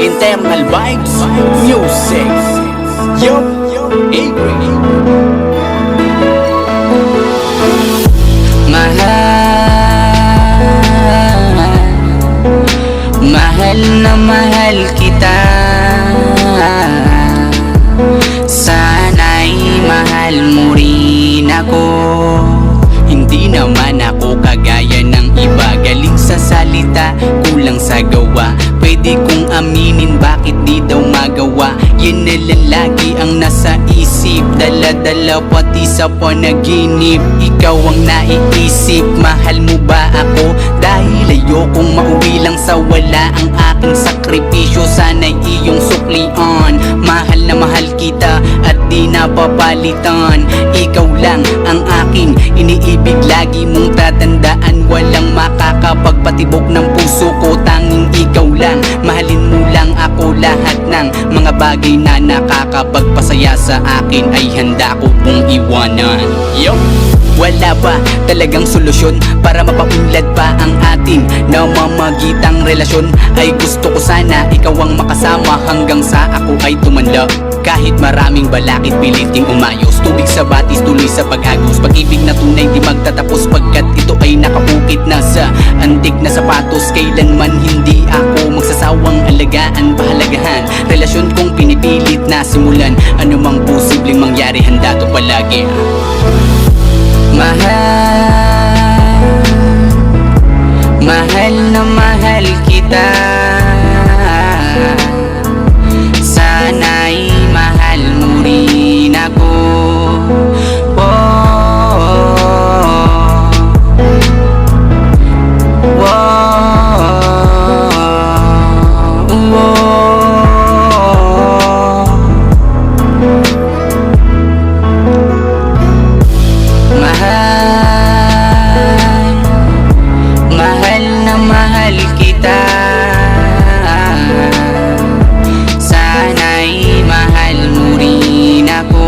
Internal Vibes Music. Yo, Avery. Mahal na mahal kita. Sana'y mahal mo rin ako. Hindi naman ako kagaya ng iba, galing sa salita, kulang sa gawa. Pwede kong aminin bakit di daw magawa. Yan na lang lagi ang nasa isip, dala-dala pati sa panaginip. Ikaw ang naiisip, mahal mo ba ako? Dahil ayokong mauwi lang sa wala ang aking sakripisyo. Sana'y iyong suklian. Mahal na mahal kita at di napapalitan. Ikaw lang ang aking iniibig, lagi mong tatandaan. Walang makakapagpatibok ng puso ko, tanging ikaw lang. Mahalin mo lang ako, lahat ng mga bagay na nakakapagpasaya sa akin ay handa ko pong iwanan. Yo! Wala ba talagang solusyon para mapaunlad pa ang ating namamagitang relasyon? Ay gusto ko sana ikaw ang makasama hanggang sa ako ay tumanda. Kahit maraming balakid, piliting umayos. Tubig sa batis, tuloy sa pag-agos. Pag-ibig na tunay di magtatapos, pagkat ito ay nakaukit na sa antik na sapatos. Kailanman hindi ako magsasawang alagaan, pahalagahan relasyon kong pinipilit na simulan. Ano mang posibleng mangyari, handa to palagi. Mahal na mahal kita. Sana'y mahal mo rin ako. Mahal na mahal kita. Sana'y mahal mo rin ako.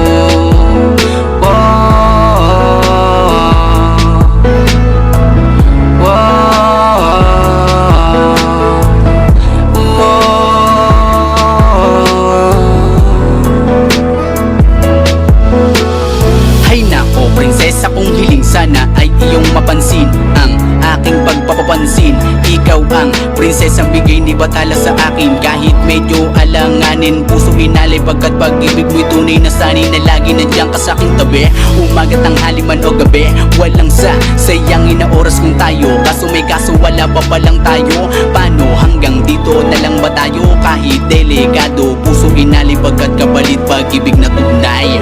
Hay nako, prinsesa kong hiling, sana ay iyong mapansin ang aking pagpapapansin. Ikaw ang prinsesang bigay ni batala sa akin. Kahit medyo alanganin, puso hinalay, pagkat pag-ibig mo'y tunay na sanay na lagi nandiyan ka sa aking tabi. Umaga, tanghali man o gabi, walang sayangin na oras kung tayo. Kaso may kaso, wala pa palang tayo. Paano, hanggang dito na lang ba tayo? Kahit delikado, puso hinalay, pagkat kapalit pag-ibig na tunay.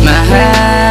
Mahal